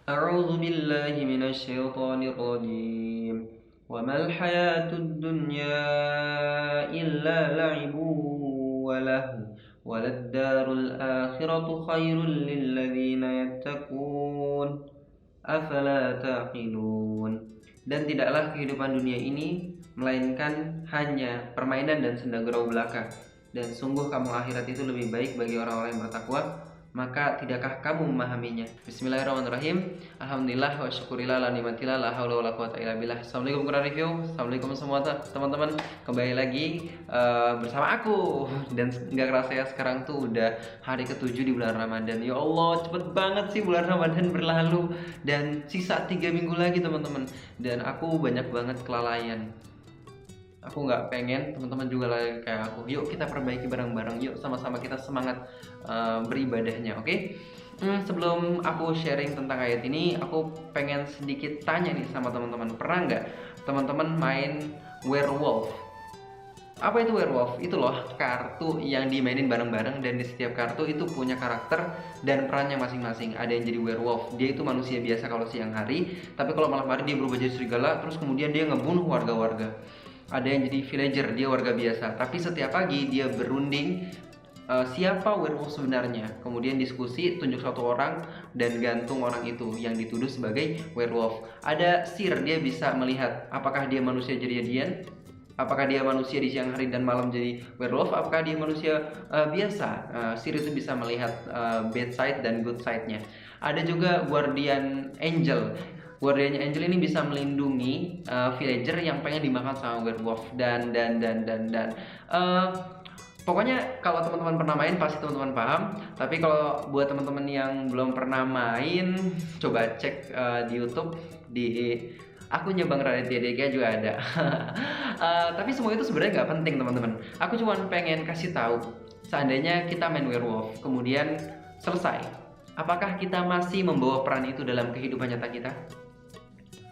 أعوذ بالله من الشيطان الرجيم وما الحياة الدنيا إلا لعب ولهو وللدار الآخرة خير للذين يتقون أفلا تعقلون. Dan tidaklah kehidupan dunia ini melainkan hanya permainan dan senda gurau belaka, dan sungguh kamu akhirat itu lebih baik bagi orang-orang yang bertakwa. Maka tidakkah kamu memahaminya? Bismillahirrahmanirrahim. Alhamdulillah wa syukurillah la nikmatillah la haula wala quwata illa billah. Assalamualaikum Quran Review. Assalamualaikum semua teman-teman. Kembali lagi bersama aku. Dan nggak kerasa ya, sekarang tuh udah hari ke-7 di bulan Ramadan. Ya Allah, cepet banget sih bulan Ramadan berlalu. Dan sisa 3 minggu lagi teman-teman. Dan aku banyak banget kelalaian. Aku nggak pengen teman-teman juga lagi kayak aku. Yuk kita perbaiki bareng-bareng. Yuk sama-sama kita semangat beribadahnya, oke? Sebelum aku sharing tentang ayat ini, aku pengen sedikit tanya nih sama teman-teman. Pernah nggak teman-teman main werewolf? Apa itu werewolf? Itu loh kartu yang dimainin bareng-bareng, dan di setiap kartu itu punya karakter dan perannya masing-masing. Ada yang jadi werewolf, dia itu manusia biasa kalau siang hari, tapi kalau malam hari dia berubah jadi serigala, terus kemudian dia ngebunuh warga-warga. Ada yang jadi villager, dia warga biasa, tapi setiap pagi dia berunding siapa werewolf sebenarnya. Kemudian diskusi, tunjuk satu orang dan gantung orang itu yang dituduh sebagai werewolf. Ada seer, dia bisa melihat apakah dia manusia jadian, apakah dia manusia di siang hari dan malam jadi werewolf, apakah dia manusia biasa. Seer itu bisa melihat bad side dan good side-nya. Ada juga guardian angel. Guardian Angel ini bisa melindungi villager yang pengen dimakan sama werewolf dan pokoknya kalau teman-teman pernah main pasti teman-teman paham. Tapi kalau buat teman-teman yang belum pernah main, coba cek di YouTube, di akunnya Bang Raditya Dika juga ada. Tapi semua itu sebenarnya nggak penting teman-teman. Aku cuma pengen kasih tahu, seandainya kita main werewolf kemudian selesai, apakah kita masih membawa peran itu dalam kehidupan nyata kita?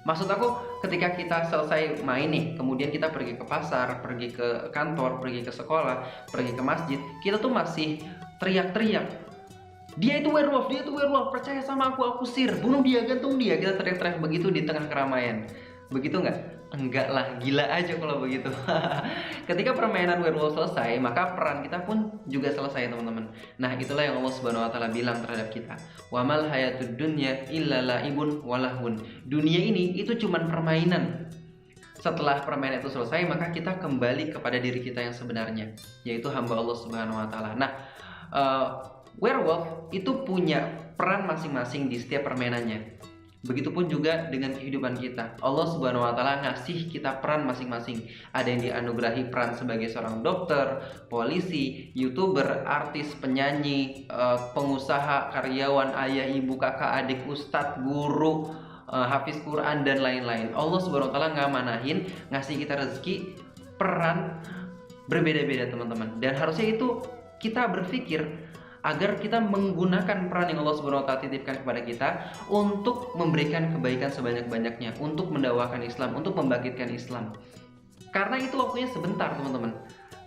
Maksud aku, ketika kita selesai main nih, kemudian kita pergi ke pasar, pergi ke kantor, pergi ke sekolah, pergi ke masjid, kita tuh masih teriak-teriak, dia itu werewolf, percaya sama aku sir, bunuh dia, gantung dia. Kita teriak-teriak begitu di tengah keramaian. Begitu nggak? Enggak lah, gila aja kalau begitu. Ketika permainan werewolf selesai, maka peran kita pun juga selesai teman-teman. Nah itulah yang Allah Subhanahu Wa Taala bilang terhadap kita. Wamal hayatud dunya illa laibun walahun. Dunia ini itu cuman permainan. Setelah permainan itu selesai, maka kita kembali kepada diri kita yang sebenarnya, yaitu hamba Allah Subhanahu Wa Taala. Nah, werewolf itu punya peran masing-masing di setiap permainannya. Begitupun juga dengan kehidupan kita. Allah Subhanahu Wa Taala ngasih kita peran masing-masing. Ada yang dianugerahi peran sebagai seorang dokter, polisi, youtuber, artis, penyanyi, pengusaha, karyawan, ayah, ibu, kakak, adik, ustadz, guru, hafiz Quran dan lain-lain. Allah Subhanahu Wa Taala ngamanahin, ngasih kita rezeki, peran berbeda-beda teman-teman. Dan harusnya itu kita berpikir agar kita menggunakan peran yang Allah Subhanahu wa Ta'ala titipkan kepada kita untuk memberikan kebaikan sebanyak-banyaknya, untuk mendakwakan Islam, untuk membangkitkan Islam. Karena itu waktunya sebentar teman-teman.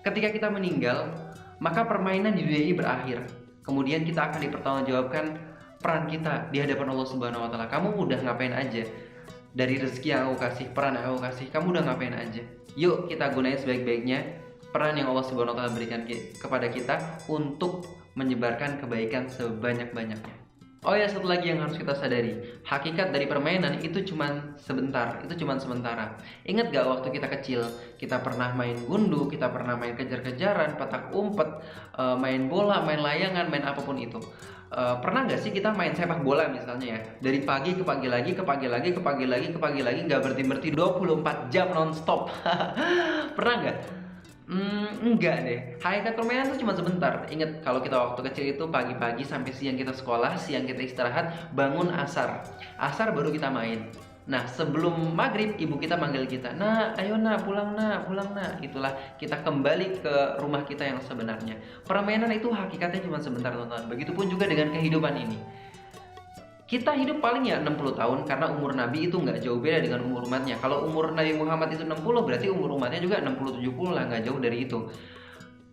Ketika kita meninggal, maka permainan di dunia ini berakhir. Kemudian kita akan dipertanggungjawabkan peran kita di hadapan Allah Subhanahu wa Ta'ala. Kamu udah ngapain aja? Dari rezeki yang aku kasih, peran yang aku kasih, kamu udah ngapain aja? Yuk kita gunain sebaik-baiknya peran yang Allah Subhanahu wa Ta'ala berikan kepada kita untuk menyebarkan kebaikan sebanyak-banyaknya. Oh ya, satu lagi yang harus kita sadari, hakikat dari permainan itu cuman sebentar, itu cuman sementara. Ingat gak waktu kita kecil, kita pernah main gundu, kita pernah main kejar-kejaran, petak umpet, main bola, main layangan, main apapun itu. Pernah gak sih kita main sepak bola misalnya ya, dari pagi ke pagi lagi, ke pagi lagi, ke pagi lagi, ke pagi lagi, gak berhenti-berhenti 24 jam non-stop. Pernah gak? Enggak deh. Hakikat permainan itu cuma sebentar. Ingat kalau kita waktu kecil itu pagi-pagi sampai siang kita sekolah, siang kita istirahat, bangun asar. Asar baru kita main. Nah, sebelum maghrib ibu kita manggil kita, "Nah, ayo nak, pulang nak, pulang nak." Itulah kita kembali ke rumah kita yang sebenarnya. Permainan itu hakikatnya cuma sebentar, teman-teman. Begitupun juga dengan kehidupan ini. Kita hidup paling ya 60 tahun karena umur Nabi itu nggak jauh beda dengan umur umatnya. Kalau umur Nabi Muhammad itu 60, berarti umur umatnya juga 60-70 lah, nggak jauh dari itu.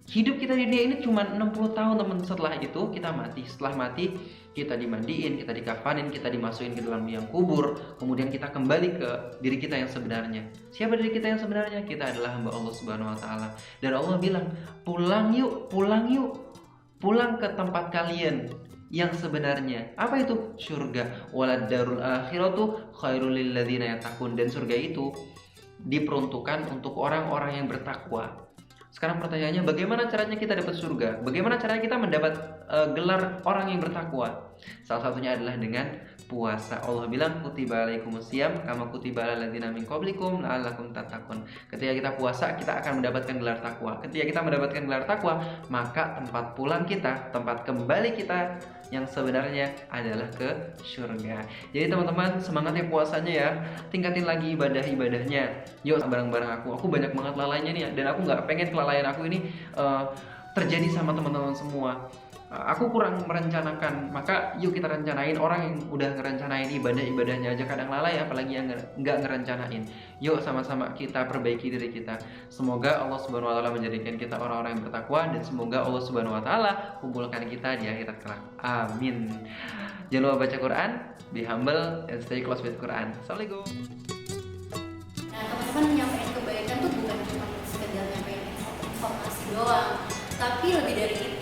Hidup kita di dunia ini cuma 60 tahun teman. Setelah itu kita mati. Setelah mati kita dimandiin, kita dikafanin, kita dimasukin ke dalam liang kubur. Kemudian kita kembali ke diri kita yang sebenarnya. Siapa diri kita yang sebenarnya? Kita adalah hamba Allah Subhanahu wa taala. Dan Allah bilang, "Pulang yuk, pulang yuk. Pulang ke tempat kalian yang sebenarnya." Apa itu? Surga. Walad darul akhiratu khairul lil ladzina yattaqun. Dan surga itu diperuntukkan untuk orang-orang yang bertakwa. Sekarang pertanyaannya, bagaimana caranya kita dapat surga? Bagaimana caranya kita mendapat gelar orang yang bertakwa? Salah satunya adalah dengan puasa. Allah bilang, kutiba alaikumusiyam kama kutiba alal ladzina min qablikum la'allakum tattaqun. Ketika kita puasa, kita akan mendapatkan gelar takwa. Ketika kita mendapatkan gelar takwa, maka tempat pulang kita, tempat kembali kita yang sebenarnya adalah ke surga. Jadi teman-teman, semangat ya puasanya ya. Tingkatin lagi ibadah-ibadahnya. Yuk bareng-bareng aku. Aku banyak banget lalainya nih, dan aku nggak pengen kelalaian aku ini terjadi sama teman-teman semua. Aku kurang merencanakan, maka yuk kita rencanain. Orang yang udah ngerencanain ibadah-ibadahnya aja kadang lalai, apalagi yang nggak ngerencanain. Yuk sama-sama kita perbaiki diri kita. Semoga Allah Subhanahu wa taala menjadikan kita orang-orang yang bertakwa, dan semoga Allah Subhanahu wa taala kumpulkan kita di akhirat kelak. Amin. Jangan lupa baca Quran, be humble, and stay close with Quran. Assalamualaikum. Nah, teman-teman, menyampaikan kebaikan tuh bukan cuma sekedar nyampein informasi doang, tapi lebih dari itu